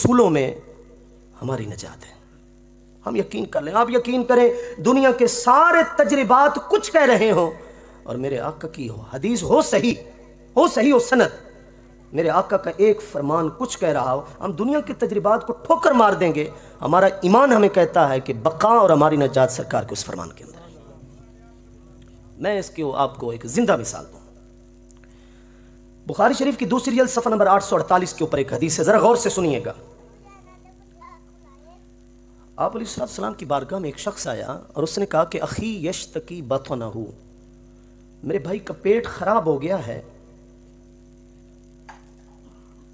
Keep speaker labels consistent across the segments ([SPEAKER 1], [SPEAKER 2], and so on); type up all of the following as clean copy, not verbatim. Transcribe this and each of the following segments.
[SPEAKER 1] اصولوں میں ہماری نجات ہے. ہم یقین کر لیں. آپ یقین کریں دنیا کے سارے تجربات کچھ کہہ رہے ہوں اور میرے آقا کی حدیث ہو صحیح سند، میرے آقا کا ایک فرمان کچھ کہہ رہا ہو، ہم دنیا کے تجربات کو ٹھوکر مار دیں گے. ہمارا ایمان ہمیں کہتا ہے کہ بقا اور ہماری نجات سرکار کے اس فرمان کے اندر ہے. میں اس کی آپ کو ایک زندہ مثال دوں. بخاری شریف کی دوسری جلد صفحہ نمبر 848 کے اوپر ایک حدیث ہے، ذرا غور سے سنیے گا. آپ علیہ السلام کی بارگاہ میں ایک شخص آیا اور اس نے کہا کہ اخی یشتکی بطنہ، میرے بھائی کا پیٹ خراب ہو گیا ہے،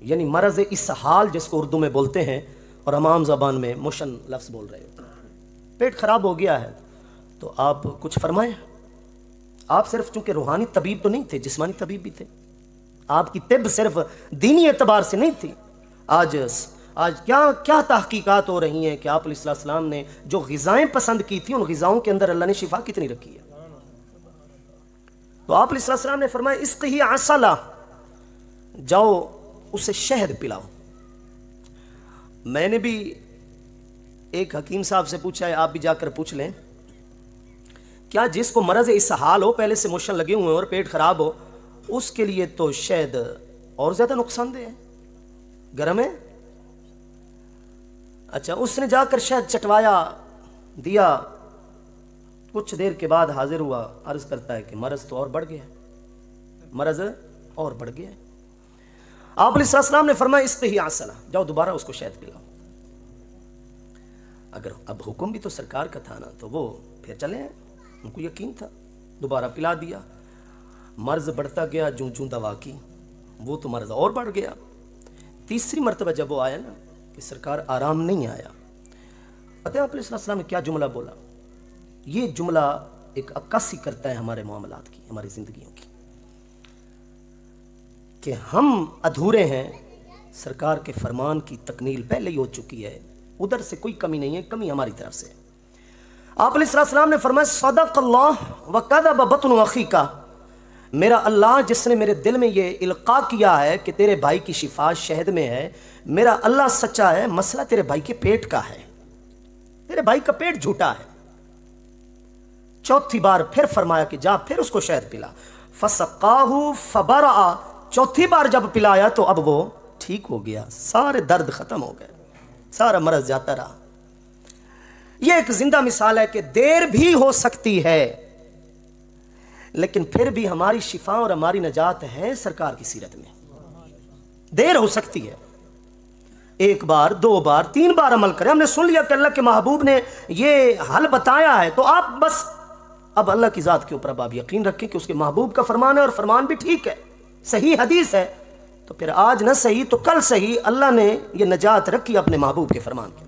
[SPEAKER 1] یعنی مرض اسہال جس کو اردو میں بولتے ہیں اور ہم عام زبان میں موشن لفظ بول رہے ہیں. پیٹ خراب ہو گیا ہے تو آپ کچھ فرمائیں. آپ صرف چونکہ روحانی طبیب تو نہیں تھے، جسمانی طبیب بھی تھے. آپ کی طب صرف دینی اعتبار سے نہیں تھی. آج کیا تحقیقات ہو رہی ہیں کہ آپ علیہ السلام نے جو غذائیں پسند کی تھی ان غذاؤں کے اندر اللہ نے شفا کتنی رکھی ہے. تو آپ علیہ السلام نے فرمایا اسقی عسلا، جاؤ اسے شہد پلاؤ. میں نے بھی ایک حکیم صاحب سے پوچھا ہے، آپ بھی جا کر پوچھ لیں، کیا جس کو مرض اسہال ہو، پہلے سے موشن لگے ہوئے اور پیٹ خراب ہو، اس کے لیے تو شہد اور زیادہ نقصان دہ ہے، گرم ہے. اچھا، اس نے جا کر شہد چٹوایا، دیا، کچھ دیر کے بعد حاضر ہوا، عرض کرتا ہے کہ مرض تو اور بڑھ گیا ہے، مرض اور بڑھ گیا ہے. آپ علیہ السلام نے فرمایا اسقی عسلا، جاؤ دوبارہ اس کو شہد پلاؤ. اگر اب حکم بھی تو سرکار کا تھا نا، تو وہ پھر چلے، ان کو یقین تھا. دوبارہ پلا دیا، مرض بڑھتا گیا جوں دوا کی، وہ تو مرض اور بڑھ گیا. تیسری مرتبہ جب وہ آیا نا کہ سرکار آرام نہیں آیا، پتہ ہے آپ علیہ السلام نے کیا جملہ بولا؟ یہ جملہ ایک عکاسی کرتا ہے ہمارے معاملات کی، ہماری زندگیوں کی، کہ ہم ادھورے ہیں. سرکار کے فرمان کی تکمیل پہلے ہی ہو چکی ہے، ادھر سے کوئی کمی نہیں ہے، کمی ہماری طرف سے. آپ علیہ السلام نے فرمایا صدق اللہ وکذب بطن اخیک، میرا اللہ جس نے میرے دل میں یہ القاء کیا ہے کہ تیرے بھائی کی شفا شہد میں ہے، میرا اللہ سچا ہے، مسئلہ تیرے بھائی کے پیٹ کا ہے، تیرے بھائی کا پیٹ جھوٹا ہے. چوتھی بار پھر فرمایا کہ جا پھر اس کو شہد پلا. فسقاہ فبرأ، چوتھی بار جب پلایا تو اب وہ ٹھیک ہو گیا، سارے درد ختم ہو گئے، سارا مرض جاتا رہا. یہ ایک زندہ مثال ہے کہ دیر بھی ہو سکتی ہے لیکن پھر بھی ہماری شفا اور ہماری نجات ہے سرکار کی سیرت میں. دیر ہو سکتی ہے، ایک بار، دو بار، تین بار عمل کریں. ہم نے سن لیا کہ اللہ کے محبوب نے یہ حل بتایا ہے، تو آپ بس اب اللہ کی ذات کے اوپر اب آپ یقین رکھیں کہ اس کے محبوب کا فرمان ہے اور فرمان بھی ٹھیک ہے، صحیح حدیث ہے. تو پھر آج نہ صحیح تو کل صحیح، اللہ نے یہ نجات رکھی اپنے محبوب کے فرمان کے.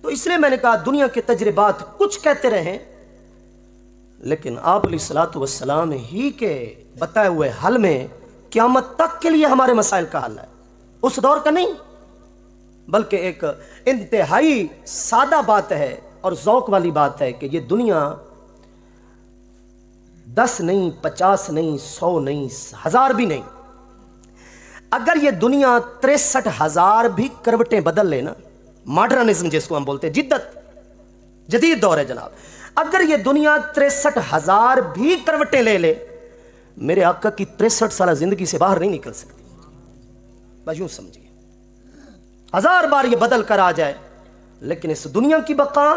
[SPEAKER 1] تو اس لیے میں نے کہا دنیا کے تجربات کچھ کہتے رہیں لیکن آپ علیہ الصلوۃ والسلام ہی کے بتائے ہوئے حل میں قیامت تک کے لیے ہمارے مسائل کا حل ہے، اس دور کا نہیں، بلکہ ایک انتہائی سادہ بات ہے اور ذوق والی بات ہے کہ یہ دنیا 10 نہیں، 50 نہیں، 100 نہیں، 1000 بھی نہیں. اگر یہ دنیا 63,000 بھی کروٹیں بدل لے نا، ماڈرنزم جس کو ہم بولتے ہیں، جدید دور ہے جناب، اگر یہ دنیا 63,000 بھی کروٹیں لے لے، میرے آقا کی 63 سالہ زندگی سے باہر نہیں نکل سکتی. بس یوں سمجھیے، 1000 بار یہ بدل کر آ جائے لیکن اس دنیا کی بقا،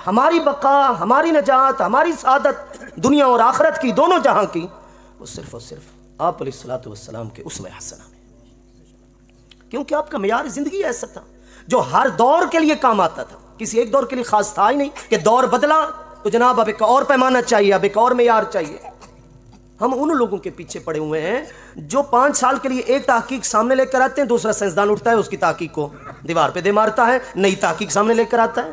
[SPEAKER 1] ہماری بقا، ہماری نجات، ہماری سعادت دنیا اور آخرت کی، دونوں جہاں کی، وہ صرف اور صرف آپ علیہ الصلوۃ والسلام کے اسوہ حسنہ میں. کیونکہ آپ کا معیار زندگی ایسا تھا جو ہر دور کے لیے کام آتا تھا، کسی ایک دور کے لیے خاص تھا ہی نہیں کہ دور بدلا تو جناب اب ایک اور پیمانہ چاہیے، اب ایک اور معیار چاہیے. ہم ان لوگوں کے پیچھے پڑے ہوئے ہیں جو 5 سال کے لیے ایک تحقیق سامنے لے کر آتے ہیں، دوسرا سائنسدان اٹھتا ہے اس کی تحقیق کو دیوار پہ دے مارتا ہے، نئی تحقیق سامنے لے کر آتا ہے.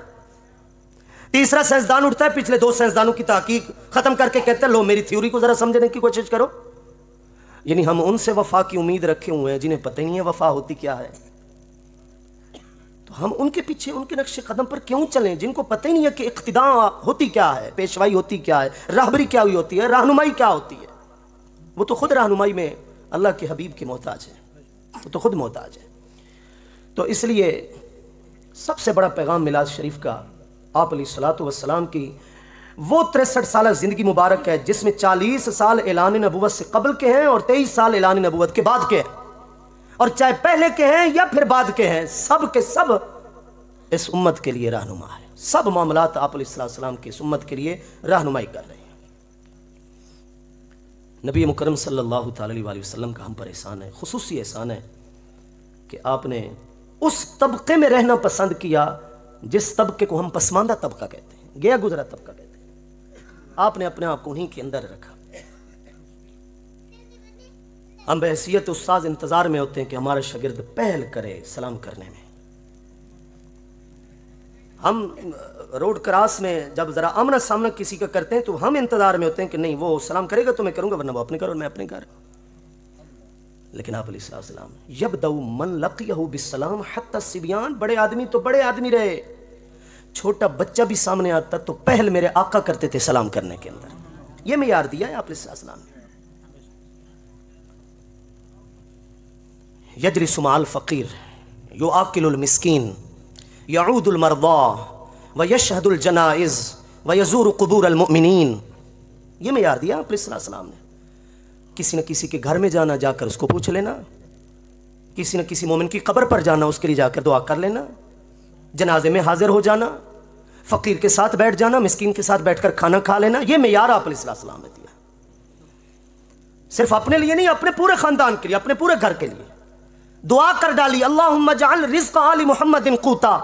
[SPEAKER 1] تیسرا سائنسدان اٹھتا ہے، پچھلے 2 سائنسدانوں کی تحقیق ختم کر کے کہتا ہے لو میری تھیوری کو ذرا سمجھنے کی کوشش کرو. یعنی ہم ان سے وفا کی امید رکھے ہوئے ہیں جنہیں پتہ ہی نہیں ہے وفا ہوتی کیا ہے. تو ہم ان کے پیچھے، ان کے نقش قدم پر کیوں چلیں جن کو پتہ ہی نہیں ہے کہ اقتداء ہوتی کیا ہے، پیشوائی ہوتی کیا ہے، راہبری کیا ہوئی ہوتی ہے، رہنمائی کیا ہوتی ہے. وہ تو خود رہنمائی میں اللہ کے حبیب کی محتاج ہے، وہ تو خود محتاج ہے. تو اس لیے سب سے بڑا پیغام میلاد شریف کا آپ علیہ الصلوۃ والسلام کی وہ 63 سالہ زندگی مبارک ہے جس میں 40 سال اعلان نبوت سے قبل کے ہیں اور 23 سال اعلان نبوت کے بعد کے ہیں، اور چاہے پہلے کے ہیں یا پھر بعد کے ہیں، سب کے سب اس امت کے لیے رہنما ہے، سب معاملات آپ علیہ السلام کی اس امت کے لیے رہنمائی کر رہے ہیں۔ نبی مکرم صلی اللہ تعالی علیہ وسلم کا ہم پر احسان ہے، خصوصی احسان ہے کہ آپ نے اس طبقے میں رہنا پسند کیا جس طبقے کو ہم پسماندہ طبقہ کہتے ہیں، گیا گزرا طبقہ کہتے ہیں۔ آپ نے اپنے آپ کو انہی کے اندر رکھا۔ ہم بحیثیت استاد انتظار میں ہوتے ہیں کہ ہمارا شاگرد پہل کرے سلام کرنے میں۔ ہم روڈ کراس میں جب ذرا آمنا سامنا کسی کا کرتے ہیں تو ہم انتظار میں ہوتے ہیں کہ نہیں وہ سلام کرے گا تو میں کروں گا، ورنہ وہ اپنے گھر اور میں اپنے گھر۔ لیکن آپ علیہ السلام یبدأ من لقیہ بالسلام حتی الصبیان، بڑے آدمی تو بڑے آدمی رہے، چھوٹا بچہ بھی سامنے آتا تو پہل میرے آقا کرتے تھے سلام کرنے کے اندر۔ یہ معیار دیا ہے آپ علیہ السلام نے۔ یجلس مع الفقیر یؤکل المسکین یعود المرضى ویشہد الجنائز ویزور قبور المؤمنین، یہ معیار دیا آپ علیہ السلام نے۔ کسی نہ کسی کے گھر میں جانا، جا کر اس کو پوچھ لینا، کسی نہ کسی مومن کی قبر پر جانا، اس کے لیے جا کر دعا کر لینا، جنازے میں حاضر ہو جانا، فقیر کے ساتھ بیٹھ جانا، مسکین کے ساتھ بیٹھ کر کھانا کھا لینا، یہ معیار آپ علیہ السلام نے دیا۔ صرف اپنے لیے نہیں، اپنے پورے خاندان کے لیے، اپنے پورے گھر کے لیے دعا کر ڈالی، اللہم اجعل رزق آل محمد قوتا،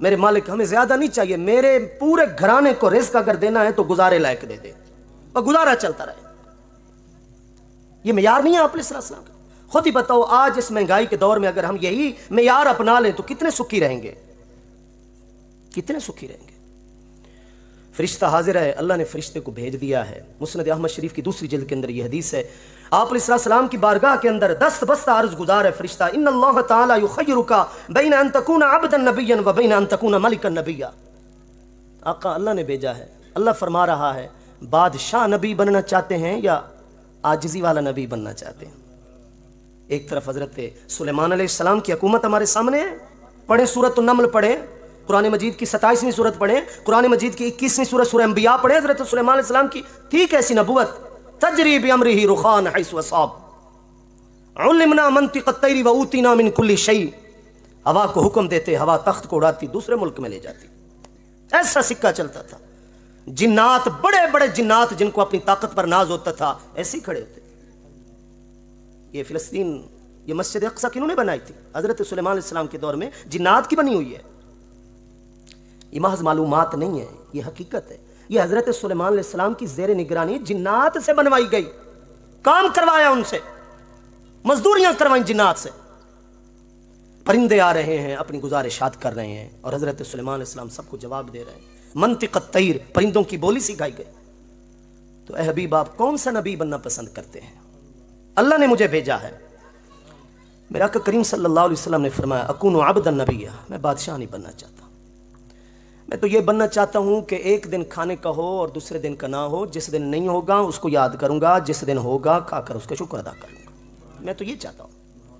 [SPEAKER 1] میرے مالک ہمیں زیادہ نہیں چاہیے، میرے پورے گھرانے کو رزق اگر دینا ہے تو گزارے لائق دے دے، اور گزارا چلتا رہے۔ یہ معیار نہیں ہے آپ علیہ السلام کا۔ خود ہی بتاؤ آج اس مہنگائی کے دور میں اگر ہم یہی معیار اپنا لیں تو کتنے سکھی رہیں گے، کتنے سکھی رہیں گے۔ فرشتہ حاضر ہے، اللہ نے فرشتے کو بھیج دیا ہے۔ مسند احمد شریف کی دوسری جلد کے اندر یہ حدیث ہے، آپ علیہ السلام کی بارگاہ کے اندر دست بستہ عرض گزار ہے فرشتہ، ان اللہ تعالی یخیرک بین ان تکون عبدا نبیا و بین ان تکون ملکا نبیا۔ آقا اللہ نے بھیجا ہے، اللہ فرما رہا ہے بادشاہ نبی بننا چاہتے ہیں یا عاجزی والا نبی بننا چاہتے ہیں؟ ایک طرف حضرت سلیمان علیہ السلام کی حکومت ہمارے سامنے ہے، پڑھیں سورۃ النمل، پڑھیں قرآن مجید کی 27ویں سورت، پڑھیں قرآن مجید کی 21ویں سورت سورہ انبیاء، پڑھیں حضرت سلیمان علیہ السلام کی تھی کیسی نبوت، تجری بامرہ رخان حیث اصاب، علمنا منطق الطیر واوتینا من کل شیء، ہوا کو حکم دیتے، ہوا تخت کو اڑاتی دوسرے ملک میں لے جاتی، ایسا سکہ چلتا تھا۔ جنات، بڑے بڑے جنات جن کو اپنی طاقت پر ناز ہوتا تھا، ایسے ہی کھڑے ہوتے۔ یہ فلسطین، یہ مسجد اقصی کنہوں نے بنائی تھی؟ حضرت سلیمان علیہ السلام کے دور میں جنات کی بنی ہوئی ہے۔ یہ محض معلومات نہیں ہے، یہ حقیقت ہے۔ یہ حضرت سلیمان علیہ السلام کی زیر نگرانی جنات سے بنوائی گئی، کام کروایا ان سے، مزدوریاں کروائیں جنات سے، پرندے آ رہے ہیں اپنی گزارشات کر رہے ہیں اور حضرت سلیمان علیہ السلام سب کو جواب دے رہے ہیں۔ منطق الطیر، پرندوں کی بولی سکھائی گئی۔ تو اے حبیب آپ کون سا نبی بننا پسند کرتے ہیں؟ اللہ نے مجھے بھیجا ہے۔ میرا آقا کریم صلی اللہ علیہ وسلم نے فرمایا اکون عبدا نبیا، میں بادشاہ نہیں بننا چاہتا، میں تو یہ بننا چاہتا ہوں کہ ایک دن کھانے کا ہو اور دوسرے دن کا نہ ہو، جس دن نہیں ہوگا اس کو یاد کروں گا، جس دن ہوگا کھا کر اس کا شکر ادا کروں گا۔ میں تو یہ چاہتا ہوں،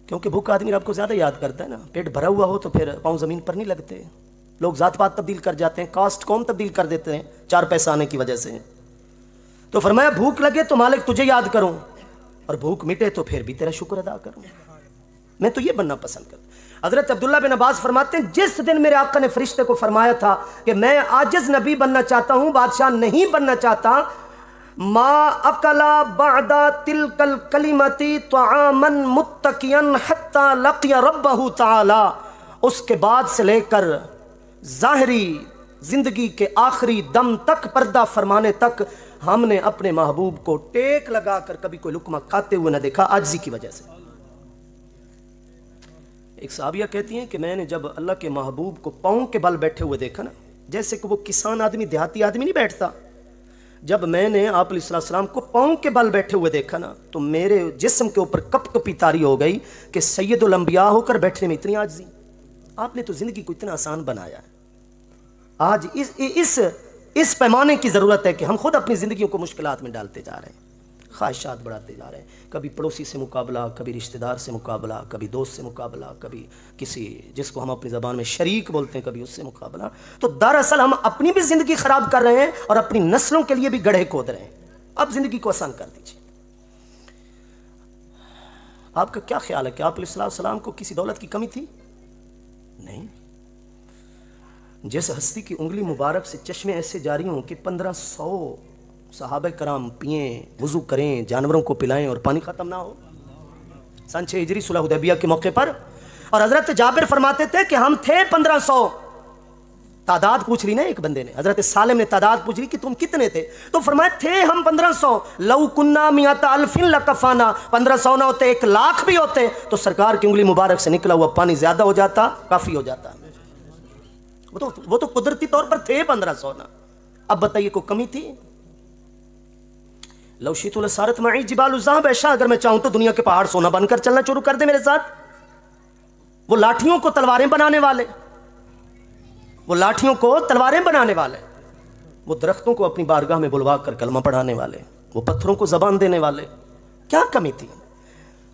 [SPEAKER 1] کیونکہ بھوکا آدمی رب کو زیادہ یاد کرتا ہے نا، پیٹ بھرا ہوا ہو تو پھر پاؤں زمین پر نہیں لگتے، لوگ ذات پات تبدیل کر جاتے ہیں، کاسٹ قوم تبدیل کر دیتے ہیں 4 پیسہ آنے کی وجہ سے۔ تو فرمایا بھوک لگے تو مالک تجھے یاد کروں، اور بھوک مٹے تو پھر بھی تیرا شکر ادا کروں، میں تو یہ بننا پسند کرتا ہوں۔ حضرت عبداللہ بن عباس فرماتے ہیں جس دن میرے آقا نے فرشتے کو فرمایا تھا کہ میں عاجز نبی بننا چاہتا ہوں، بادشاہ نہیں بننا چاہتا، ما اکلا بعد تلک الکلمۃ طعاما متکیا حتی لقی ربہ تعالی، اس کے بعد سے لے کر ظاہری زندگی کے آخری دم تک، پردہ فرمانے تک، ہم نے اپنے محبوب کو ٹیک لگا کر کبھی کوئی لقمہ کھاتے ہوئے نہ دیکھا، عاجزی کی وجہ سے۔ ایک صحابیہ کہتی ہیں کہ میں نے جب اللہ کے محبوب کو پاؤں کے بل بیٹھے ہوئے دیکھا نا، جیسے کہ وہ کسان آدمی، دیہاتی آدمی نہیں بیٹھتا، جب میں نے آپ علیہ السلام کو پاؤں کے بل بیٹھے ہوئے دیکھا نا تو میرے جسم کے اوپر کپ کپی طاری ہو گئی کہ سید الانبیاء ہو کر بیٹھنے میں اتنی عاجزی۔ آپ نے تو زندگی کو اتنا آسان بنایا ہے۔ آج اس پیمانے کی ضرورت ہے کہ ہم خود اپنی زندگیوں کو مشکلات میں ڈالتے جا رہے ہیں۔ خواہشات بڑھاتے جا رہے ہیں. کبھی پڑوسی سے مقابلہ, کبھی رشتہ دار سے مقابلہ, کبھی دوست سے مقابلہ, کبھی کسی جس کو ہم اپنی زبان میں شریک بولتے ہیں کبھی اس سے مقابلہ. تو دراصل ہم اپنی بھی زندگی خراب کر رہے ہیں اور اپنی نسلوں کے لیے بھی گڑھے کھود رہے ہیں. اب زندگی کو آسان کر دیجیے. آپ کا کیا خیال ہے کہ آپ علیہ السلام کو کسی دولت کی کمی تھی؟ نہیں. جس ہستی کی انگلی مبارک سے چشمے ایسے جاری ہوں کہ 1500 صحابہ کرام پئیں, وضو کریں, جانوروں کو پلائیں اور پانی ختم نہ ہو. سن 6 ہجری صلح حدیبیہ کے موقع پر. اور حضرت جابر فرماتے تھے کہ ہم تھے 1500. تعداد پوچھ لی نا ایک بندے نے, حضرت سالم نے تعداد پوچھ لی کہ تم کتنے تھے, تو فرمایا تھے ہم 1500. لو کننا میات الف لکفانا, 1500 نہ ہوتے 1,00,000 بھی ہوتے تو سرکار کی انگلی مبارک سے نکلا ہوا پانی زیادہ ہو جاتا, کافی ہو جاتا. وہ تو قدرتی طور پر تھے 1500 نا. اب بتائیے کوئی کمی تھی؟ لو شئت لسارت معی جبال الذهب, ایشا اگر میں چاہوں تو دنیا کے پہاڑ سونا بن کر چلنا شروع کر دے میرے ساتھ. وہ لاٹھیوں کو تلواریں بنانے والے, وہ لاٹھیوں کو تلواریں بنانے والے, وہ درختوں کو اپنی بارگاہ میں بلوا کر کلمہ پڑھانے والے, وہ پتھروں کو زبان دینے والے. کیا کمی تھی؟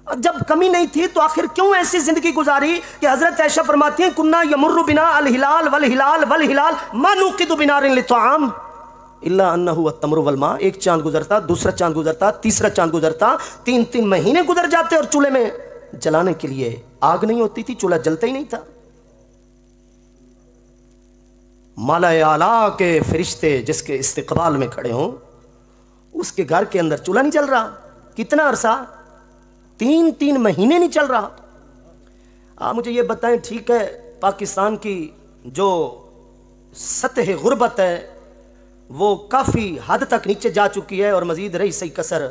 [SPEAKER 1] جب کمی نہیں تھی تو آخر کیوں ایسی زندگی گزاری کہ حضرت عائشہ فرماتی ہیں کننا یمر بنا الہلال والہلال والہلال ما نوقد بنار للطعام الا انہ التمر والماء. ایک چاند گزرتا, دوسرا چاند گزرتا, تیسرا چاند گزرتا, 3 مہینے گزر جاتے اور چولہے میں جلانے کے لیے آگ نہیں ہوتی تھی, چولہا جلتا ہی نہیں تھا. مالا اعلیٰ کے فرشتے جس کے استقبال میں کھڑے ہوں اس کے گھر کے اندر چولہا نہیں چل رہا. کتنا عرصہ؟ 3 مہینے نہیں چل رہا. آپ مجھے یہ بتائیں, ٹھیک ہے پاکستان کی جو سطح غربت ہے وہ کافی حد تک نیچے جا چکی ہے اور مزید رہی صحیح کسر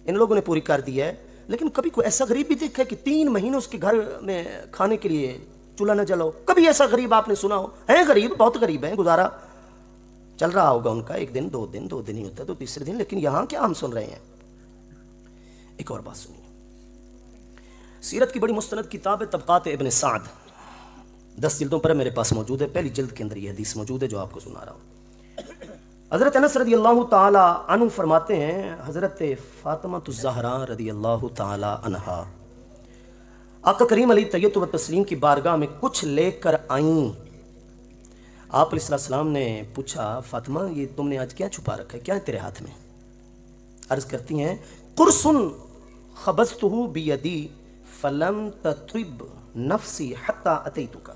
[SPEAKER 1] ان لوگوں نے پوری کر دی ہے, لیکن کبھی کوئی ایسا غریب بھی دیکھا ہے کہ 3 مہینے اس کے گھر میں کھانے کے لیے چولہا نہ جلاؤ؟ کبھی ایسا غریب آپ نے سنا ہو؟ ہیں غریب, بہت غریب ہیں, گزارا چل رہا ہوگا ان کا, 1 دن 2 دن, 2 دن ہی ہوتا ہے تو تیسرے دن. لیکن یہاں کیا ہم سن رہے ہیں؟ ایک اور بات سنیے. سیرت کی بڑی مستند کتاب ہے طبقات ابن سعد, 10 جلدوں پر میرے پاس موجود ہے. پہلی جلد کے اندر یہ حدیث موجود ہے جو آپ کو سنا رہا ہوں. حضرت انس رضی اللہ تعالی عنہ فرماتے ہیں حضرت فاطمہ الزہرا رضی اللہ تعالی عنہا آقا کریم علیہ طیب و تسلیم کی بارگاہ میں کچھ لے کر آئیں. آپ علیہ السلام نے پوچھا فاطمہ یہ تم نے آج کیا چھپا رکھا ہے, کیا ہے تیرے ہاتھ میں؟ عرض کرتی ہیں قرصن خبزتہ بیدی فلم تطب نفسی حتی اتیتک.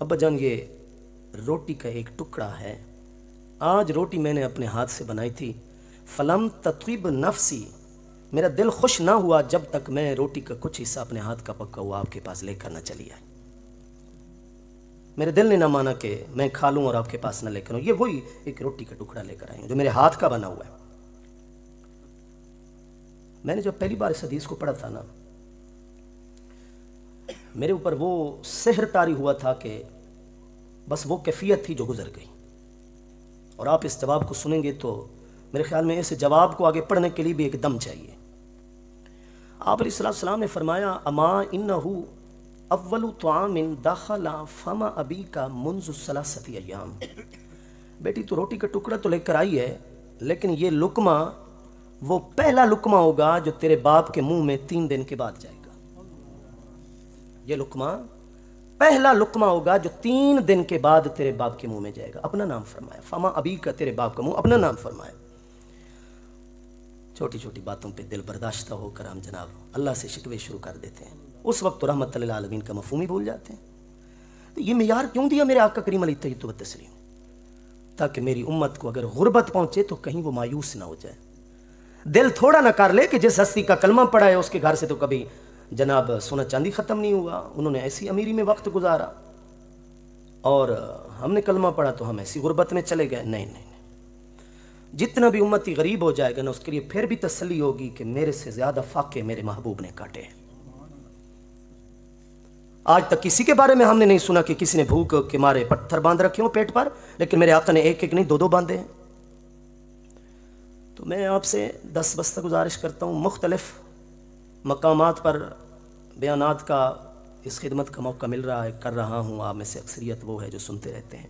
[SPEAKER 1] ابا جان یہ روٹی کا ایک ٹکڑا ہے, آج روٹی میں نے اپنے ہاتھ سے بنائی تھی. فلم تطب نفسی, میرا دل خوش نہ ہوا جب تک میں روٹی کا کچھ حصہ اپنے ہاتھ کا پکا ہوا آپ کے پاس لے کر نہ چلی آئی. میرے دل نے نہ مانا کہ میں کھا لوں اور آپ کے پاس نہ لے کر آؤں. یہ وہی ایک روٹی کا ٹکڑا لے کر آئی ہوں جو میرے ہاتھ کا بنا ہوا ہے. میں نے جب پہلی بار اس حدیث کو پڑھا تھا نا, میرے اوپر وہ سحر طاری ہوا تھا کہ بس وہ کیفیت تھی جو گزر گئی. اور آپ اس جواب کو سنیں گے تو میرے خیال میں اس جواب کو آگے پڑھنے کے لیے بھی ایک دم چاہیے. آپ علیہ السلام نے فرمایا اما انہو اول طعام دخل فم ابیک منذ 3 ایام. بیٹی تو روٹی کا ٹکڑا تو لے کر آئی ہے, لیکن یہ لقمہ وہ پہلا لقمہ ہوگا جو تیرے باپ کے منہ میں 3 دن کے بعد جائے گا. یہ لقمہ پہلا لقمہ ہوگا جو 3 دن کے بعد تیرے باپ کے منہ میں جائے گا. اپنا نام فرمایا, فما ابی کا, تیرے باپ کا منہ, اپنا نام فرمایا. چھوٹی چھوٹی باتوں پہ دل برداشتہ ہو کر ہم جناب اللہ سے شکوے شروع کر دیتے ہیں. اس وقت تو رحمت للعالمین کا مفہوم ہی بھول جاتے ہیں. تو یہ معیار کیوں دیا میرے آقا کریم علیہ الصلوۃ والتسلیم؟ تاکہ میری امت کو اگر غربت پہنچے تو کہیں وہ مایوس نہ ہو جائے, دل تھوڑا نہ کر لے کہ جس ہستی کا کلمہ پڑا ہے اس کے گھر سے تو کبھی جناب سونا چاندی ختم نہیں ہوا, انہوں نے ایسی امیری میں وقت گزارا اور ہم نے کلمہ پڑھا تو ہم ایسی غربت میں چلے گئے. نہیں نہیں, جتنا بھی امتی غریب ہو جائے گا نا اس کے لیے پھر بھی تسلی ہوگی کہ میرے سے زیادہ فاقے میرے محبوب نے کاٹے. آج تک کسی کے بارے میں ہم نے نہیں سنا کہ کسی نے بھوک کے مارے پتھر باندھ رکھے ہوں پیٹ پر, لیکن میرے آقا نے 1 نہیں 2 باندھے ہیں. تو میں آپ سے دستبستہ گزارش کرتا ہوں, مختلف مقامات پر بیانات کا اس خدمت کا موقع مل رہا ہے, کر رہا ہوں. آپ میں سے اکثریت وہ ہے جو سنتے رہتے ہیں.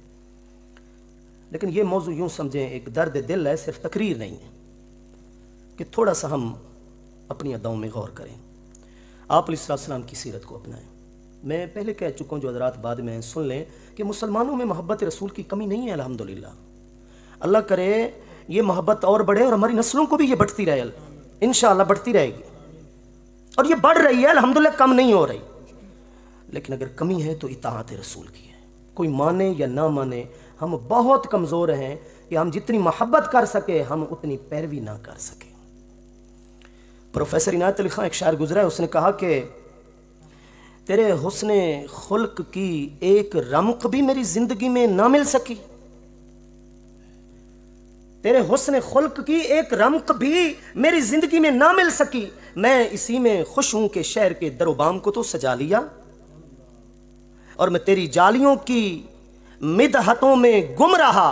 [SPEAKER 1] لیکن یہ موضوع یوں سمجھیں ایک درد دل ہے، صرف تقریر نہیں ہے، کہ تھوڑا سا ہم اپنی اداؤں میں غور کریں، آپ علیہ السلام کی سیرت کو اپنائیں۔ میں پہلے کہہ چکا ہوں، جو حضرات بعد میں سن لیں، کہ مسلمانوں میں محبت رسول کی کمی نہیں ہے الحمدللہ۔ اللہ کرے یہ محبت اور بڑھے اور ہماری نسلوں کو بھی یہ بڑھتی رہے، انشاءاللہ بڑھتی رہے گی، اور یہ بڑھ رہی ہے الحمدللہ، کم نہیں ہو رہی۔ لیکن اگر کمی ہے تو اطاعت رسول کی ہے، کوئی مانے یا نہ مانے، ہم بہت کمزور ہیں کہ ہم جتنی محبت کر سکے ہم اتنی پیروی نہ کر سکے۔ پروفیسر عنایت علی خان ایک شاعر گزرا ہے، اس نے کہا کہ تیرے حسن خلق کی ایک رمق بھی میری زندگی میں نہ مل سکی، تیرے حسن خلق کی ایک رمق بھی میری زندگی میں نہ مل سکی، میں اسی میں خوش ہوں کہ شہر کے در و بام کو تو سجا لیا، اور میں تیری جالیوں کی مدحتوں میں گم رہا،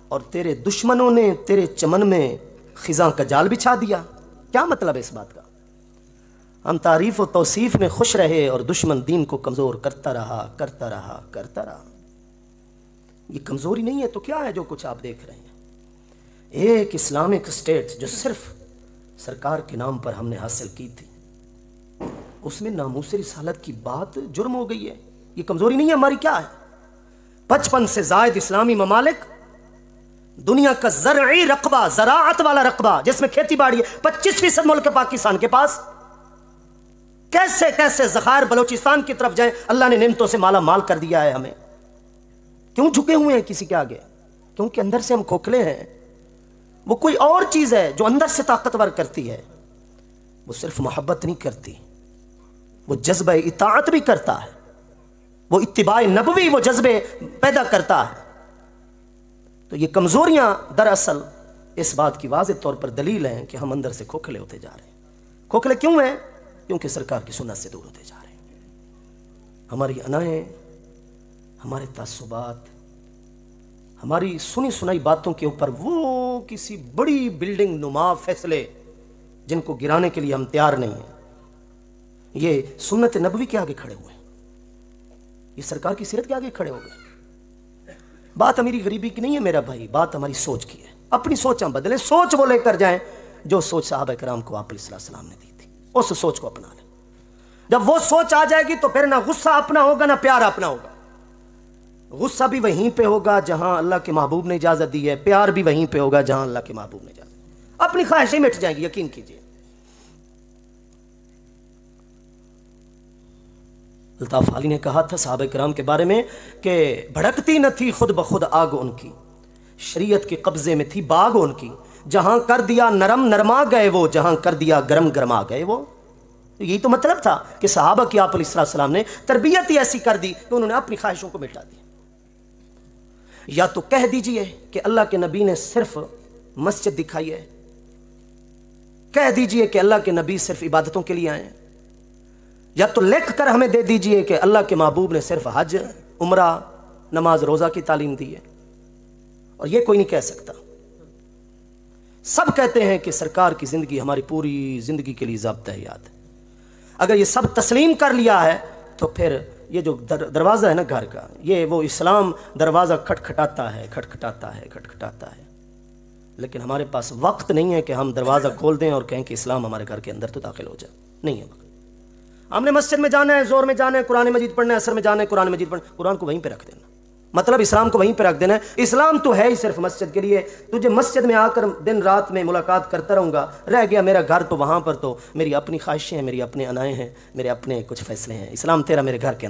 [SPEAKER 1] اور تیرے دشمنوں نے تیرے چمن میں خزاں کا جال بچھا دیا۔ کیا مطلب ہے اس بات کا؟ ہم تعریف و توصیف میں خوش رہے اور دشمن دین کو کمزور کرتا رہا کرتا رہا کرتا رہا۔ یہ کمزوری نہیں ہے تو کیا ہے جو کچھ آپ دیکھ رہے ہیں؟ ایک اسلامک اسٹیٹ جو صرف سرکار کے نام پر ہم نے حاصل کی تھی، اس میں ناموس رسالت کی بات جرم ہو گئی ہے۔ یہ کمزوری نہیں ہے ہماری، کیا ہے؟ 55 سے زائد اسلامی ممالک، دنیا کا زرعی رقبہ، زراعت والا رقبہ جس میں کھیتی باڑی ہے، 25% ملک پاکستان کے پاس۔ کیسے کیسے ذخائر بلوچستان کی طرف جائیں، اللہ نے نعمتوں سے مالا مال کر دیا ہے ہمیں۔ کیوں جھکے ہوئے ہیں کسی کے آگے؟ کیونکہ اندر سے ہم کھوکھلے ہیں۔ وہ کوئی اور چیز ہے جو اندر سے طاقتور کرتی ہے، وہ صرف محبت نہیں کرتی، وہ جذبہ اطاعت بھی کرتا ہے، وہ اتباع نبوی وہ جذبے پیدا کرتا ہے۔ تو یہ کمزوریاں دراصل اس بات کی واضح طور پر دلیل ہیں کہ ہم اندر سے کھوکھلے ہوتے جا رہے ہیں۔ کھوکھلے کیوں ہیں؟ کیونکہ سرکار کی سنت سے دور ہوتے جا رہے ہیں۔ ہماری انائیں، ہمارے تعصبات، ہماری سنی سنائی باتوں کے اوپر وہ کسی بڑی بلڈنگ نما فیصلے جن کو گرانے کے لیے ہم تیار نہیں ہیں، یہ سنت نبوی کے آگے کھڑے ہوئے ہیں، یہ سرکار کی سیرت کے آگے کھڑے ہو گئے۔ بات امیری غریبی کی نہیں ہے میرا بھائی، بات ہماری سوچ کی ہے۔ اپنی سوچ ہم بدلیں، سوچ وہ لے کر جائیں جو سوچ صحابہ کرام کو آپ علیہ السلام نے دی تھی، اس سوچ کو اپنا لیں۔ جب وہ سوچ آ جائے گی تو پھر نہ غصہ اپنا ہوگا نہ پیار اپنا ہوگا۔ غصہ بھی وہیں پہ ہوگا جہاں اللہ کے محبوب نے اجازت دی ہے، پیار بھی وہیں پہ ہوگا جہاں اللہ کے محبوب نے اجازت دی۔ اپنی خواہشیں مٹ جائیں گی، یقین کیجئے۔ الطاف علی نے کہا تھا صحابہ کرام کے بارے میں کہ بھڑکتی نہ تھی خود بخود آگ ان کی، شریعت کے قبضے میں تھی باغ ان کی، جہاں کر دیا نرم نرما گئے وہ، جہاں کر دیا گرم گرما گئے وہ۔ یہی تو مطلب تھا کہ صحابہ کی آپ علیہ السلام نے تربیت ہی ایسی کر دی کہ انہوں نے اپنی خواہشوں کو مٹا دی۔ یا تو کہہ دیجئے کہ اللہ کے نبی نے صرف مسجد دکھائی ہے، کہہ دیجئے کہ اللہ کے نبی صرف عبادتوں کے لیے آئے ہیں، یا تو لکھ کر ہمیں دے دیجئے کہ اللہ کے محبوب نے صرف حج، عمرہ، نماز، روزہ کی تعلیم دی ہے۔ اور یہ کوئی نہیں کہہ سکتا۔ سب کہتے ہیں کہ سرکار کی زندگی ہماری پوری زندگی کے لیے ضابطہ حیات ہے۔ اگر یہ سب تسلیم کر لیا ہے تو پھر یہ جو دروازہ ہے نا گھر کا، یہ وہ اسلام دروازہ کھٹکھٹاتا ہے کھٹکھٹاتا ہے کھٹکھٹاتا ہے، لیکن ہمارے پاس وقت نہیں ہے کہ ہم دروازہ کھول دیں اور کہیں کہ اسلام ہمارے گھر کے اندر تو داخل ہو جائے، نہیں ہے وقت۔ ہم نے مسجد میں جانا ہے، زور میں جانا ہے، قرآن مجید پڑھنا ہے، عصر میں جانا ہے، قرآن مجید پڑھنا ہے، قرآن کو وہیں پہ رکھ دینا، مطلب اسلام کو وہیں پہ رکھ دینا ہے۔ اسلام تو ہے ہی صرف مسجد کے لیے، تجھے مسجد میں آ کر دن رات میں ملاقات کرتا رہوں گا، رہ گیا میرا گھر تو وہاں پر تو میری اپنی خواہشیں ہیں، میری اپنے انائیں ہیں، میرے اپنے کچھ فیصلے ہیں۔ اسلام تیرا میرے گھر کے